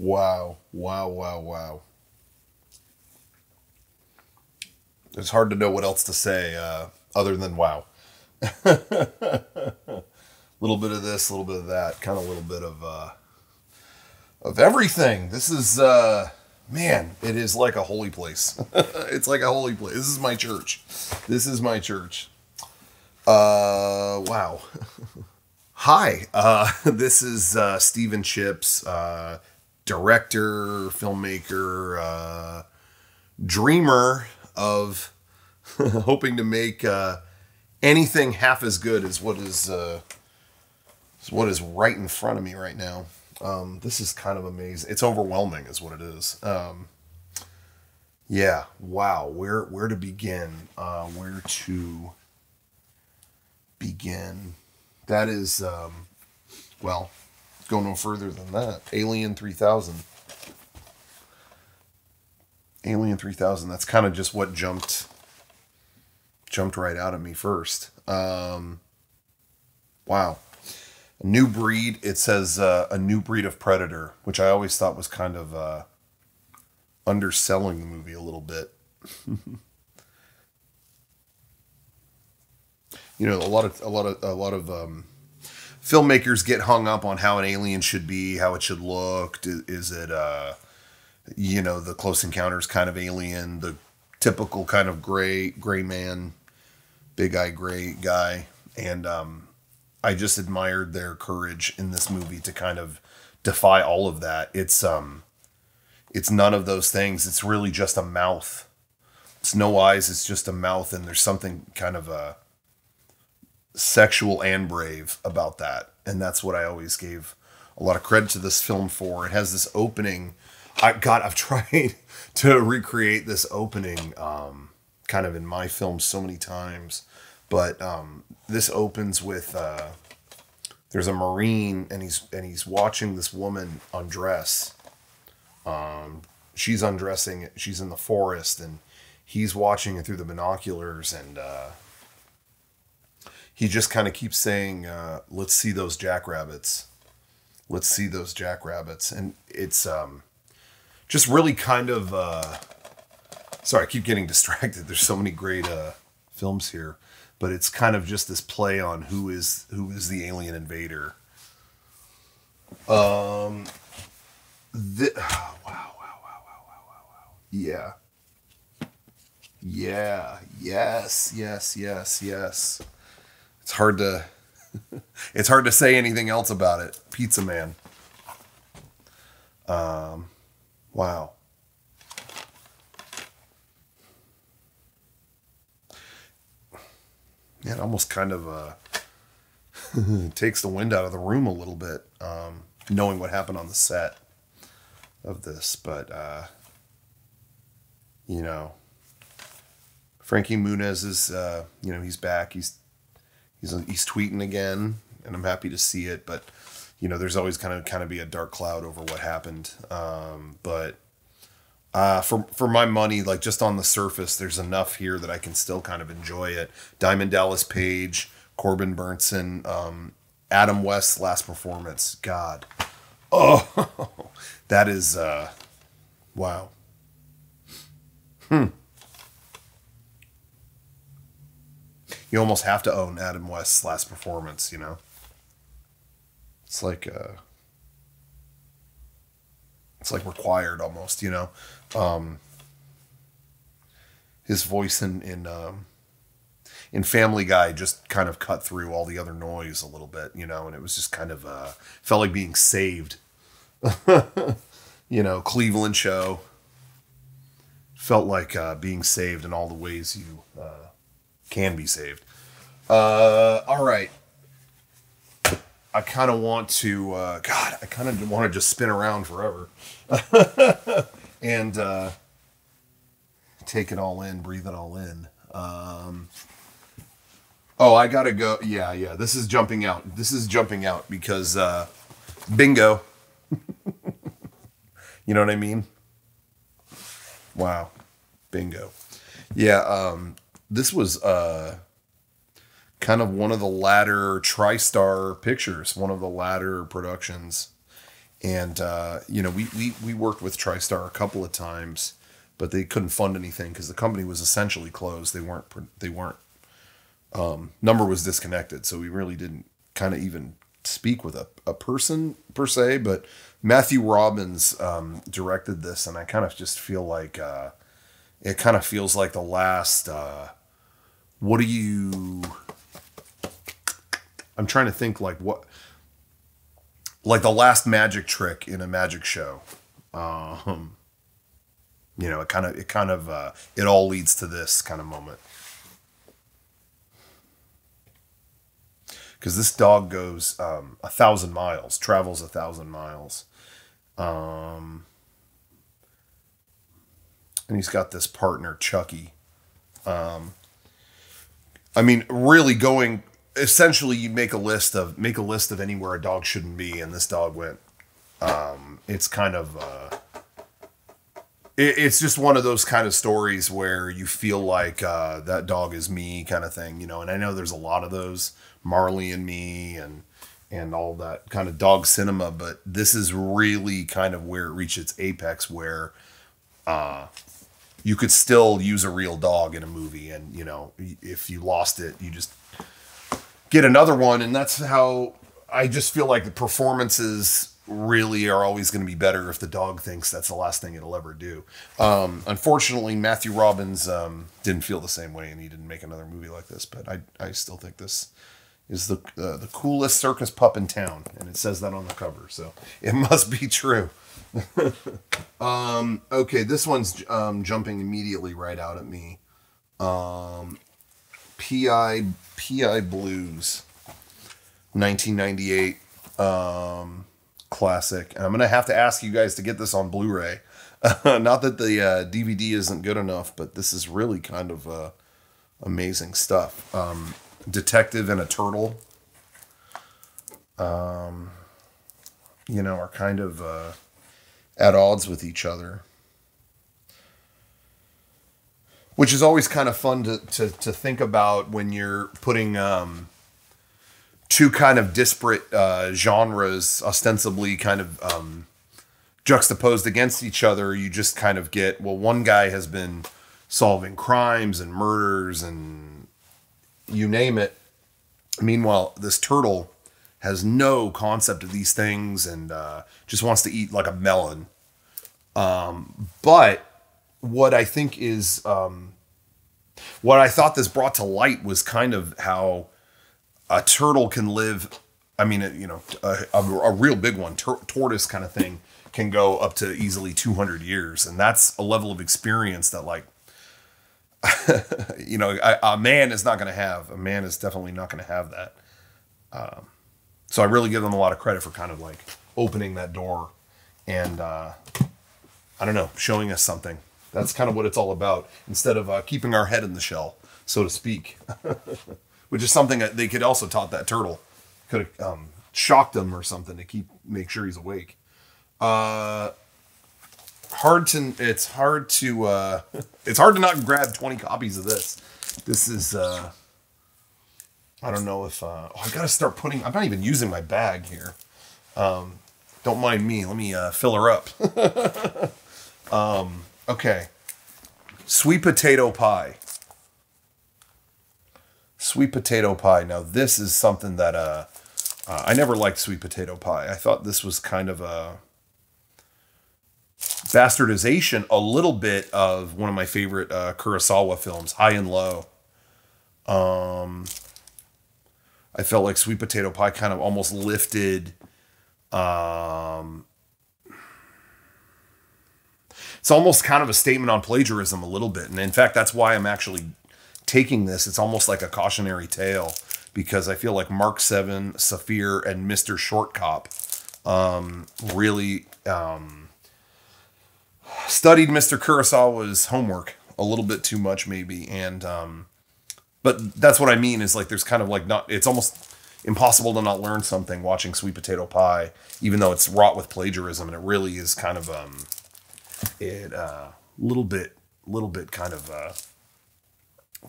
Wow. Wow, wow, wow. It's hard to know what else to say other than wow. A little bit of this, a little bit of that, kind of a little bit of everything. This is man, it is like a holy place. It's like a holy place. This is my church. This is my church. Wow. Hi, this is Stephen Chipz, director, filmmaker, dreamer of hoping to make anything half as good as what is right in front of me right now. This is kind of amazing. It's overwhelming, is what it is. Yeah, wow. Where to begin? Where to begin? That is, well, go no further than that. Alien 3000. Alien 3000. That's kind of just what jumped right out at me first. Wow. A new breed. It says a new breed of predator, which I always thought was kind of underselling the movie a little bit. You know, a lot of filmmakers get hung up on how an alien should be, how it should look. Is it you know, the Close Encounters kind of alien, the typical kind of gray man, big eye gray guy, and I just admired their courage in this movie to kind of defy all of that. It's none of those things. It's really just a mouth. It's no eyes. It's just a mouth, and there's something kind of sexual and brave about that, and that's what I always gave a lot of credit to this film for. It has this opening. I've tried to recreate this opening kind of in my film so many times, but this opens with there's a Marine, and he's watching this woman undress. She's undressing. She's in the forest, and he's watching it through the binoculars, and he just kind of keeps saying, "Let's see those jackrabbits. Let's see those jackrabbits." And it's just really kind of sorry, I keep getting distracted. There's so many great films here, but it's kind of just this play on who is the alien invader. Wow. Yeah. Yeah. Yes. It's hard to say anything else about it. Pizza Man. Wow. Yeah, it almost kind of takes the wind out of the room a little bit, knowing what happened on the set of this. But you know, Frankie Muniz is you know, he's back. He's tweeting again, and I'm happy to see it. But you know, there's always kind of be a dark cloud over what happened. But for my money, like, just on the surface, there's enough here that I can still kind of enjoy it. Diamond Dallas Page, Corbin Burnson, Adam West's last performance. God, oh, that is wow. You almost have to own Adam West's last performance, you know. It's like required almost, you know. His voice in Family Guy just kind of cut through all the other noise a little bit, you know, and it was just kind of felt like being saved. You know, Cleveland Show felt like being saved in all the ways you can be saved. All right. I kind of want to, I kind of want to just spin around forever and take it all in, breathe it all in. Oh, I gotta go. Yeah. This is jumping out because bingo. You know what I mean? Wow. Bingo. Yeah. This was kind of one of the latter TriStar pictures, one of the latter productions. And, we worked with TriStar a couple of times, but they couldn't fund anything because the company was essentially closed. Number was disconnected. So we really didn't kind of even speak with a person per se, but Matthew Robbins directed this, and I kind of just feel like it kind of feels like the last. I'm trying to think like the last magic trick in a magic show. It all leads to this kind of moment. Because this dog goes 1,000 miles, travels 1,000 miles. And he's got this partner, Chucky. Really going, essentially you make a list of anywhere a dog shouldn't be, and this dog went. It's kind of, it's just one of those kind of stories where you feel like that dog is me kind of thing, and I know there's a lot of those, Marley and Me and all that kind of dog cinema, but this is really kind of where it reached its apex, where you could still use a real dog in a movie, and if you lost it, you just get another one. And that's how I just feel like the performances really are always going to be better if the dog thinks that's the last thing it'll ever do. Unfortunately, Matthew Robbins didn't feel the same way, and he didn't make another movie like this, but I still think this is the coolest circus pup in town, and it says that on the cover, so it must be true. Okay, this one's jumping immediately right out at me. PI Blues, 1998 classic, and I'm gonna have to ask you guys to get this on Blu-ray. Not that the DVD isn't good enough, but this is really kind of amazing stuff. Detective and a turtle, are kind of at odds with each other, which is always kind of fun to think about when you're putting two kind of disparate genres ostensibly kind of juxtaposed against each other. You just kind of get, well, one guy has been solving crimes and murders and you name it. Meanwhile, this turtle has no concept of these things and just wants to eat like a melon. But what I think is, what I thought this brought to light was kind of how a turtle can live. I mean, a real big one, tortoise kind of thing, can go up to easily 200 years. And that's a level of experience that, like, a man is not going to have. A man is definitely not going to have that. So I really give them a lot of credit for kind of like opening that door and, I don't know, showing us something. That's kind of what it's all about, instead of keeping our head in the shell, so to speak, which is something that they could also taught that turtle. Could have shocked him or something to make sure he's awake. It's hard to not grab 20 copies of this. This is, I don't know if, I gotta start putting, I'm not even using my bag here. Don't mind me. Let me, fill her up. Okay. Sweet potato pie. Sweet potato pie. Now this is something that, I never liked sweet potato pie. I thought this was kind of a bastardization a little bit of one of my favorite Kurosawa films, High and Low. I felt like Sweet Potato Pie kind of almost lifted. It's almost kind of a statement on plagiarism a little bit. And in fact, that's why I'm actually taking this. It's almost like a cautionary tale, because I feel like Mark 7, Saphir, and Mr. Short Cop really studied Mr. Kurosawa's homework a little bit too much, maybe. And but that's what I mean, is like there's kind of like it's almost impossible to not learn something watching Sweet Potato Pie, even though it's wrought with plagiarism, and it really is kind of little bit kind of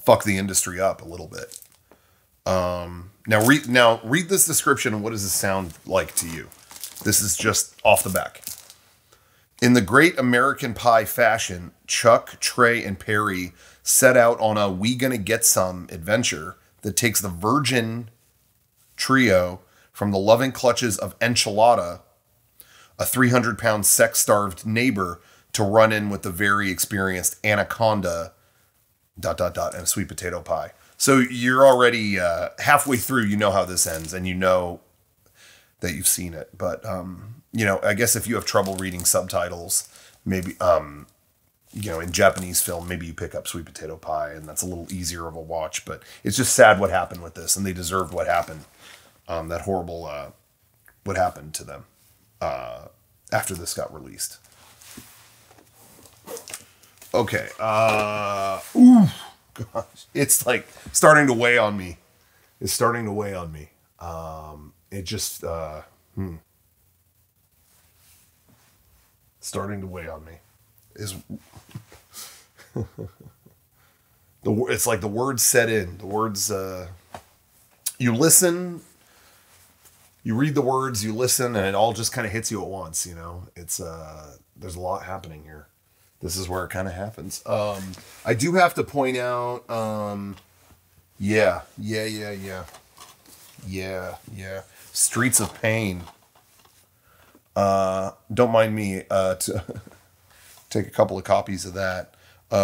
fuck the industry up a little bit. Now read this description, and what does this sound like to you? This is just off the back. In the great American Pie fashion, Chuck, Trey, and Perry set out on a we gonna get some adventure that takes the Virgin trio from the loving clutches of Enchilada, a 300-pound sex-starved neighbor, to run in with the very experienced Anaconda, ... and a sweet potato pie. So you're already halfway through, you know how this ends, and you know that you've seen it. But, you know, I guess if you have trouble reading subtitles, maybe, you know, in Japanese film, maybe you pick up Sweet Potato Pie, and that's a little easier of a watch. But it's just sad what happened with this, and they deserved what happened. That horrible, what happened to them after this got released. Okay. Ooh, gosh. It's like starting to weigh on me. It's starting to weigh on me. It just, starting to weigh on me. It's like the words set in. The words, you listen, you read the words, you listen, and it all just kind of hits you at once, you know? It's, there's a lot happening here. This is where it kind of happens. I do have to point out, yeah. Streets of Pain. Don't mind me to take a couple of copies of that.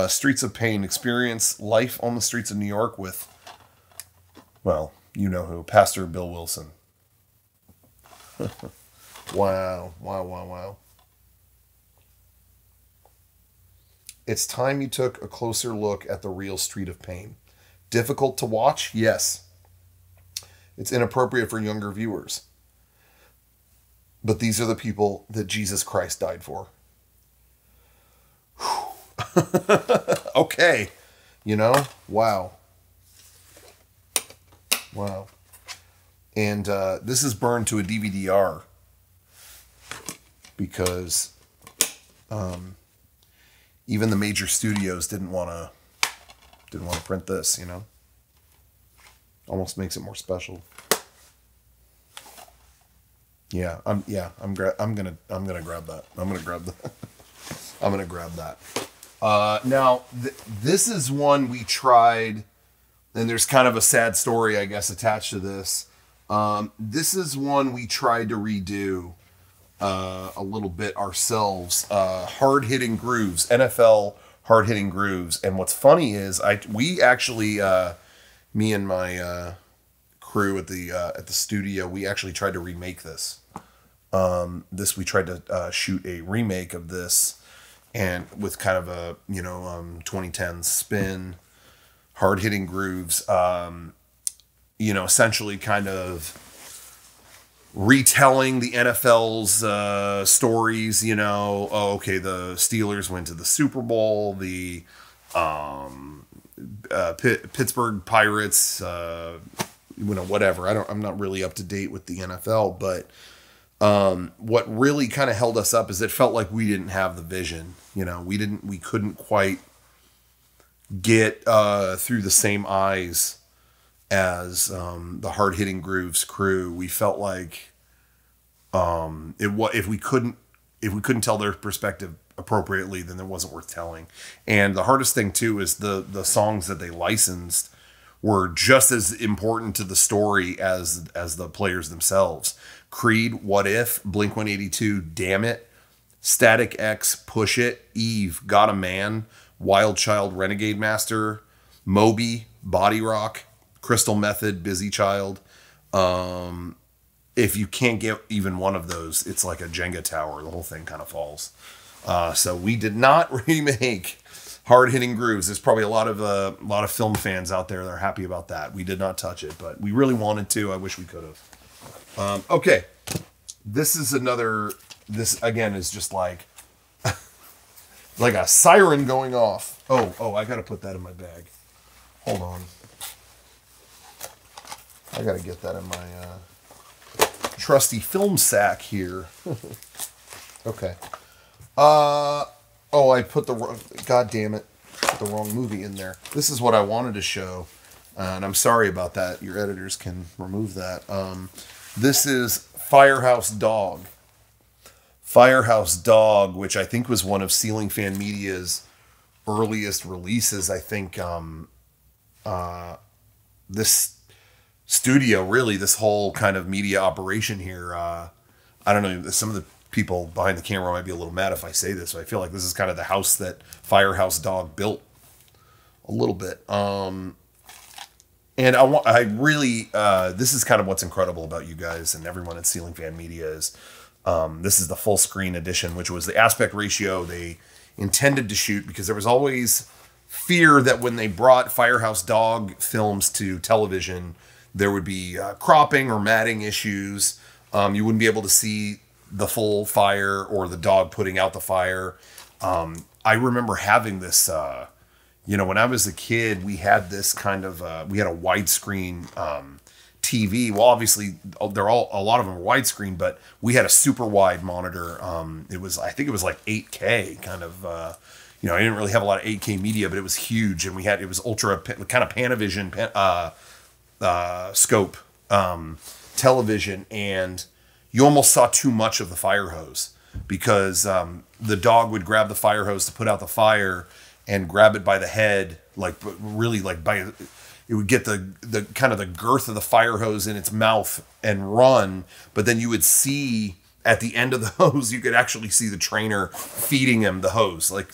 Streets of Pain, experience life on the streets of New York with, well, you know who, Pastor Bill Wilson. Wow. It's time you took a closer look at the real Street of Pain. Difficult to watch? Yes. It's inappropriate for younger viewers. But these are the people that Jesus Christ died for. Okay. You know? Wow. And this is burned to a DVD-R because even the major studios didn't want to print this, you know? Almost makes it more special. Yeah, I'm gonna grab that. I'm gonna grab that. Now this is one we tried, and there's kind of a sad story, I guess, attached to this. This is one we tried to redo a little bit ourselves. Hardhitting Grooves, NFL Hardhitting Grooves. And what's funny is we actually, me and my crew at the studio, we actually tried to remake this. We tried to shoot a remake of this, and with kind of a 2010s spin. Hardhitting Grooves, essentially kind of retelling the NFL's stories. Okay, the Steelers went to the Super Bowl, the Pittsburgh Pirates, whatever. I'm not really up to date with the NFL, but what really kind of held us up is it felt like we didn't have the vision. We couldn't quite get through the same eyes as the Hardhitting Grooves crew. We felt like if we couldn't tell their perspective appropriately, then it wasn't worth telling. And the hardest thing too is the songs that they licensed were just as important to the story as the players themselves. Creed, What If, Blink-182, Damn It, Static X, Push It, Eve, Got a Man, Wild Child, Renegade Master, Moby, Body Rock, Crystal Method, Busy Child. If you can't get even one of those, it's like a Jenga tower. The whole thing kind of falls. So we did not remake Hardhitting Grooves. There's probably a lot of film fans out there that are happy about that. We did not touch it, but we really wanted to. I wish we could have. Okay, this is another. This again is just like like a siren going off. Oh, I gotta put that in my bag. Hold on. I gotta get that in my trusty film sack here. Okay. I put God damn it, put the wrong movie in there. This is what I wanted to show, and I'm sorry about that. Your editors can remove that. This is Firehouse Dog. Firehouse Dog, which I think was one of Ceiling Fan Media's earliest releases. I think this studio, really, this whole kind of media operation here, I don't know, some of the people behind the camera might be a little mad if I say this, but I feel like this is kind of the house that Firehouse Dog built a little bit. And I really, this is kind of what's incredible about you guys and everyone at Ceiling Fan Media is, this is the full screen edition, which was the aspect ratio they intended to shoot, because there was always fear that when they brought Firehouse Dog films to television, there would be cropping or matting issues. You wouldn't be able to see the full fire or the dog putting out the fire. I remember having this, when I was a kid, we had this kind of, we had a widescreen TV. Well, obviously, a lot of them were widescreen, but we had a super wide monitor. I think it was like 8K kind of, I didn't really have a lot of 8K media, but it was huge. And it was ultra kind of Panavision scope television. And you almost saw too much of the fire hose, because the dog would grab the fire hose to put out the fire and grab it by the head, it would get the kind of the girth of the fire hose in its mouth and run. But then you would see at the end of the hose, you could actually see the trainer feeding him the hose, like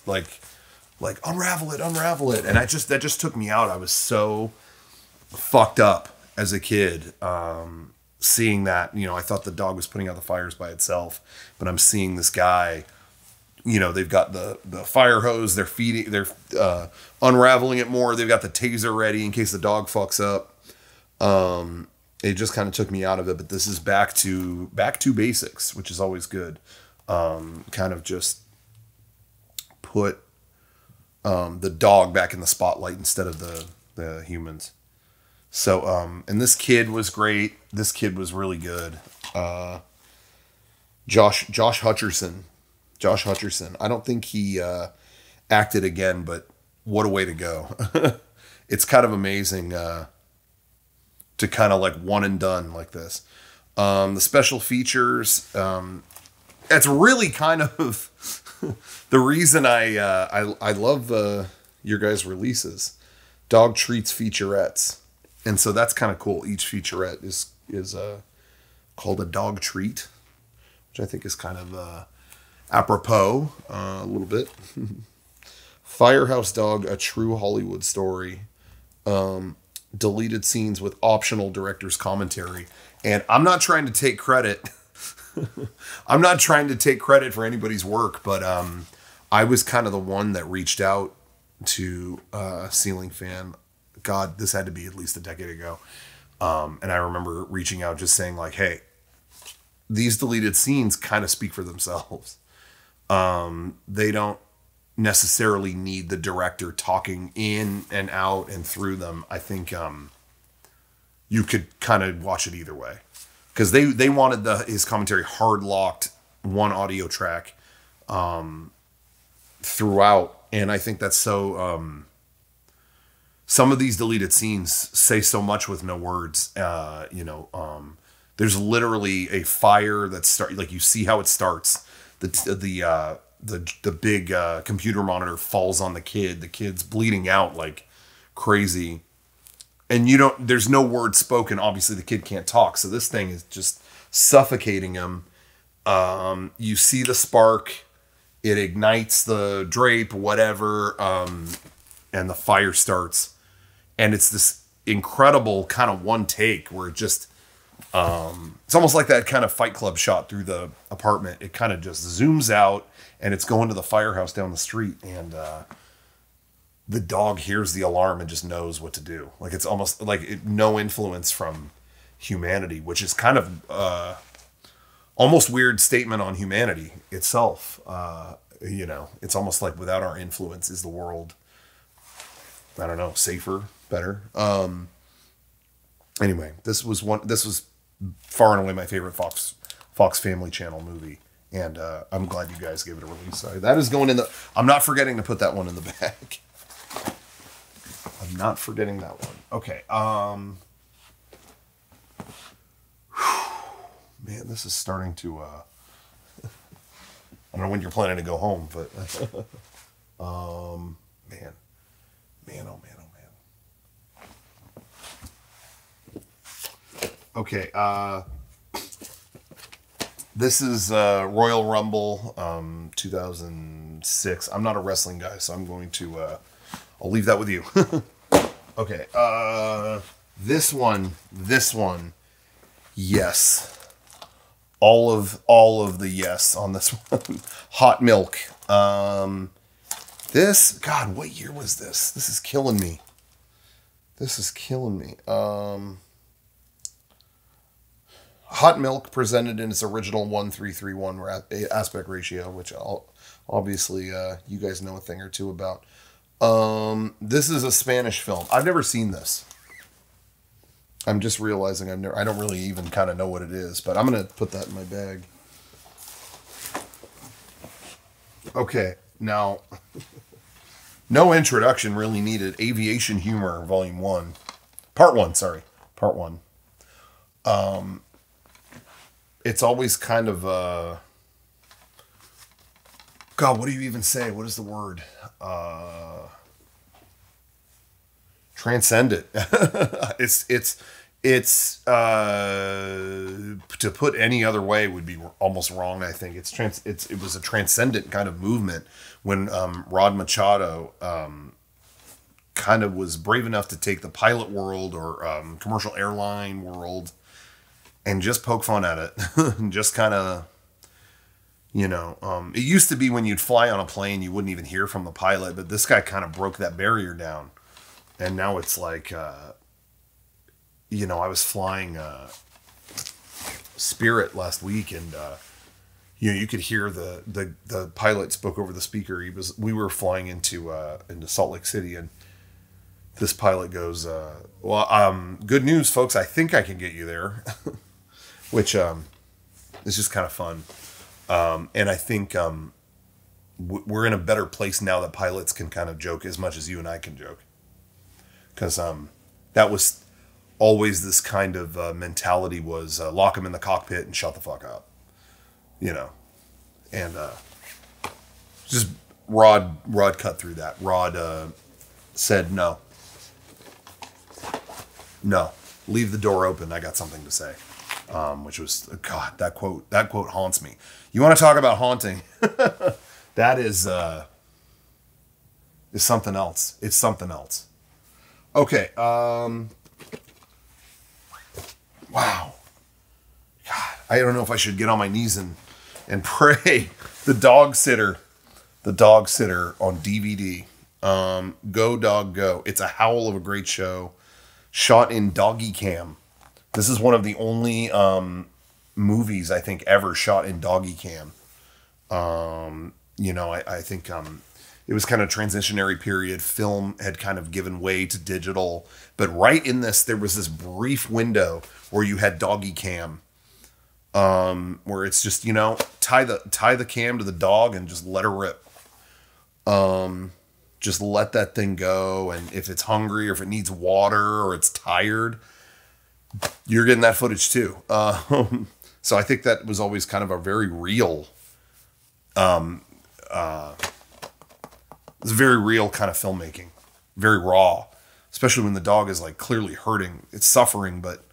unravel it. And that just took me out. I was so fucked up as a kid, seeing that. I thought the dog was putting out the fires by itself, but I'm seeing this guy, they've got the fire hose, they're unraveling it more. They've got the taser ready in case the dog fucks up. It just kind of took me out of it, but this is back to basics, which is always good. Kind of just put the dog back in the spotlight instead of the humans. So, and this kid was great. This kid was really good. Josh Hutcherson. I don't think he acted again, but what a way to go. It's kind of amazing to kind of like one and done like this. The special features, it's really kind of the reason I love your guys' releases. Dog treats featurettes. And so that's kind of cool. Each featurette is called a dog treat, which I think is kind of apropos a little bit. Firehouse Dog, a true Hollywood story. Deleted scenes with optional director's commentary. And I'm not trying to take credit. I'm not trying to take credit for anybody's work, but I was kind of the one that reached out to Ceiling Fan. God, this had to be at least a decade ago. And I remember reaching out just saying like, hey, these deleted scenes kind of speak for themselves. They don't necessarily need the director talking in and out and through them. I think you could kind of watch it either way, because they wanted his commentary hard locked, one audio track throughout, and I think that's so. Some of these deleted scenes say so much with no words. There's literally a fire that like you see how it starts. The big computer monitor falls on the kid. The kid's bleeding out like crazy. And there's no word spoken. Obviously the kid can't talk. So this thing is just suffocating him. You see the spark, it ignites the drape, whatever. And the fire starts, and it's this incredible kind of one take where it just, it's almost like that kind of Fight Club shot through the apartment. It kind of just zooms out, and it's going to the firehouse down the street, and the dog hears the alarm and just knows what to do. Like it's almost like no influence from humanity, which is kind of almost weird statement on humanity itself. It's almost like without our influence, is the world, I don't know, safer, better. Anyway, this was far and away my favorite Fox Family Channel movie, and I'm glad you guys gave it a release. Sorry, that is going in the. I'm not forgetting to put that one in the bag. I'm not forgetting that one. Okay. Man, this is starting to. I don't know when you're planning to go home, but man, man, oh man, oh man. Okay, this is Royal Rumble 2006. I'm not a wrestling guy, so I'm going to I'll leave that with you. Okay, this one, yes. All of the yes on this one. Hot milk. This, God, what year was this? This is killing me. Hot milk presented in its original 1:3:1 aspect ratio, which obviously you guys know a thing or two about. This is a Spanish film. I've never seen this. I'm just realizing I don't really even kind of know what it is, but I'm going to put that in my bag. Okay, now, no introduction really needed. Aviation Humor, Volume 1. Part 1. It's always kind of, God, what do you even say? What is the word? Transcendent. It's to put any other way would be almost wrong. I think it was a transcendent kind of movement when Rod Machado kind of was brave enough to take the pilot world or commercial airline world and just poke fun at it and just kind of, it used to be when you'd fly on a plane you wouldn't even hear from the pilot, but this guy kind of broke that barrier down. And now it's like, I was flying Spirit last week, and you could hear the pilot spoke over the speaker. We were flying into Salt Lake City, and this pilot goes, good news, folks. I think I can get you there," which is just kind of fun. And I think we're in a better place now that pilots can kind of joke as much as you and I can joke. Because that was always this kind of mentality was lock them in the cockpit and shut the fuck up. And just Rod cut through that. Rod said, no, leave the door open. I got something to say. Which was, God, that quote haunts me. You want to talk about haunting? That is something else. It's something else. Okay. Wow. God, I don't know if I should get on my knees and pray. The Dog Sitter on DVD. Go Dog Go. It's a howl of a great show. Shot in doggy cam. This is one of the only movies I think ever shot in doggy cam. I think it was kind of transitionary period. Film had kind of given way to digital, but right in this, there was this brief window where you had doggy cam, where it's just, tie the cam to the dog and just let her rip. Just let that thing go. And if it's hungry or if it needs water or it's tired, you're getting that footage too. So I think that was always kind of a very real, it's very real kind of filmmaking, very raw, especially when the dog is like clearly hurting. It's suffering, but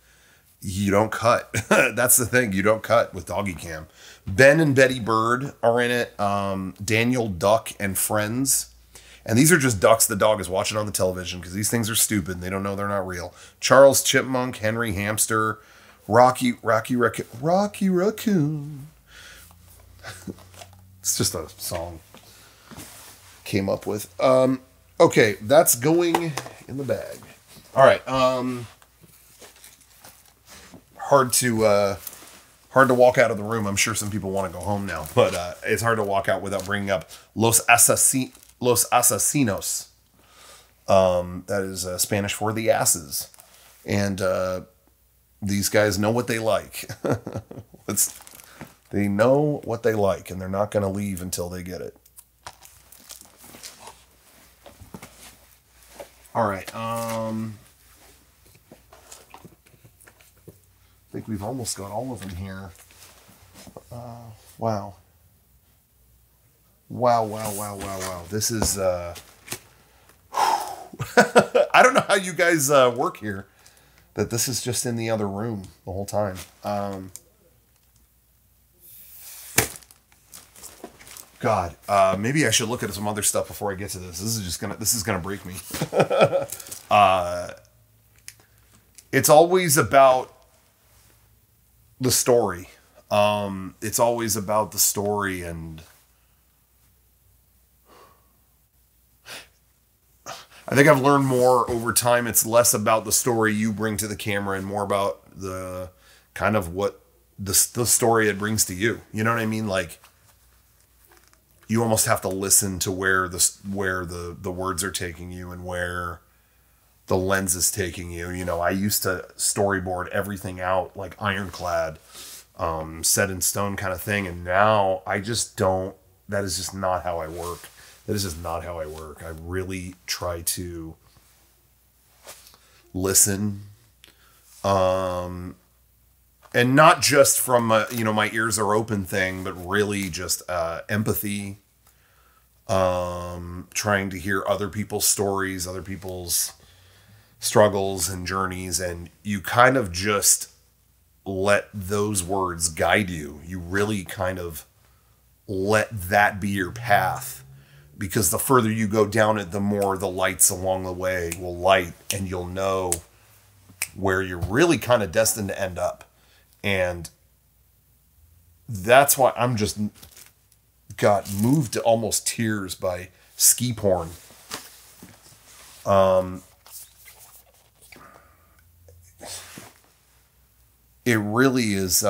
you don't cut. That's the thing. You don't cut with doggy cam. Ben and Betty Bird are in it. Daniel Duck and friends. And these are just ducks the dog is watching on the television because these things are stupid. And they don't know they're not real. Charles Chipmunk, Henry Hamster, Rocky Raccoon. It's just a song came up with. Okay, that's going in the bag. All right. Hard to walk out of the room. I'm sure some people want to go home now, but it's hard to walk out without bringing up Los Asesinos. That is Spanish for the asses. And these guys know what they like. They know what they like, and they're not going to leave until they get it. All right. I think we've almost got all of them here. Wow. Wow, wow, wow, wow, wow. This is, I don't know how you guys work here. That this is just in the other room the whole time. God, maybe I should look at some other stuff before I get to this. This is gonna break me. It's always about the story. It's always about the story, and I think I've learned more over time. It's less about the story you bring to the camera and more about the kind of what the story it brings to you. You know what I mean? Like, you almost have to listen to where the words are taking you and where the lens is taking you. You know, I used to storyboard everything out like ironclad, set in stone kind of thing. And now I just don't, that is just not how I work. That is just not how I work. I really try to listen, and not just from my ears are open thing, but really just empathy, trying to hear other people's stories, other people's struggles and journeys, and you kind of just let those words guide you. You really kind of let that be your path. Because the further you go down it, the more the lights along the way will light, and you'll know where you're really kind of destined to end up. And that's why I'm just got moved to almost tears by ski porn. It really is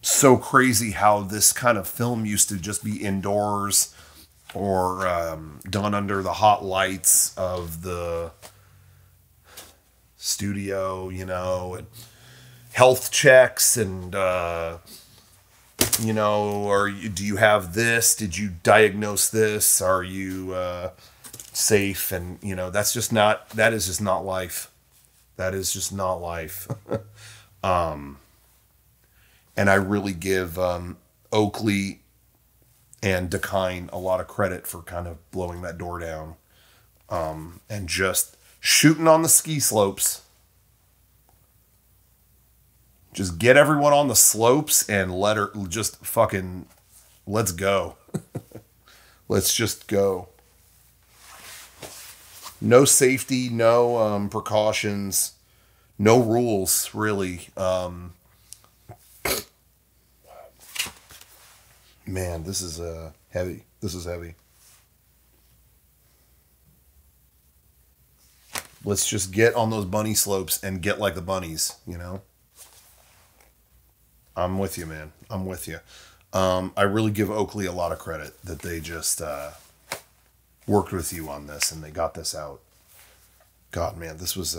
so crazy how this kind of film used to just be indoors or done under the hot lights of the studio, you know, and health checks and, or do you have this? Did you diagnose this? Are you safe? And, that is just not life. That is just not life. And I really give Oakley and Dakine a lot of credit for kind of blowing that door down, and just shooting on the ski slopes. Just get everyone on the slopes and let's go. Let's just go. No safety, no precautions, no rules, really. Man, this is heavy. This is heavy. Let's just get on those bunny slopes and get like the bunnies, I'm with you, man. I'm with you. I really give Oakley a lot of credit that they just worked with you on this and they got this out. God, man, this was...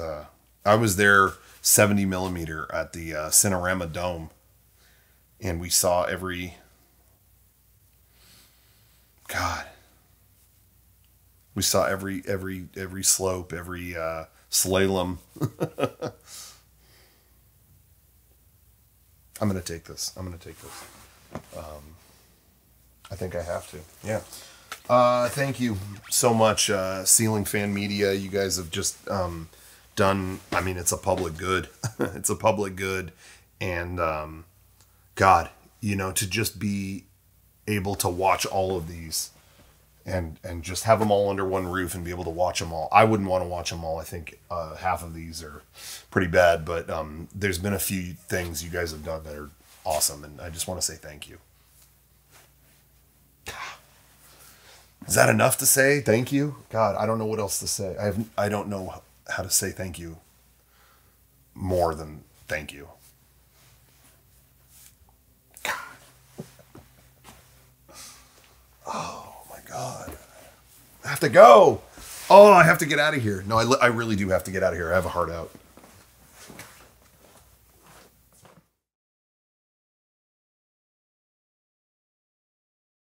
I was there 70 millimeter at the Cinerama Dome, and we saw every... God. We saw every slope, every slalom. I'm going to take this. I think I have to. Yeah. Thank you so much, Ceiling Fan Media. You guys have just done, it's a public good. It's a public good. And God, to just be able to watch all of these and just have them all under one roof and be able to watch them all. I wouldn't want to watch them all. I think half of these are pretty bad, but there's been a few things you guys have done that are awesome, and I just want to say thank you. Is that enough to say thank you? God, I don't know what else to say. I don't know how to say thank you more than thank you. Oh my God. I have to go. Oh, I have to get out of here. No, I really do have to get out of here. I have a heart out.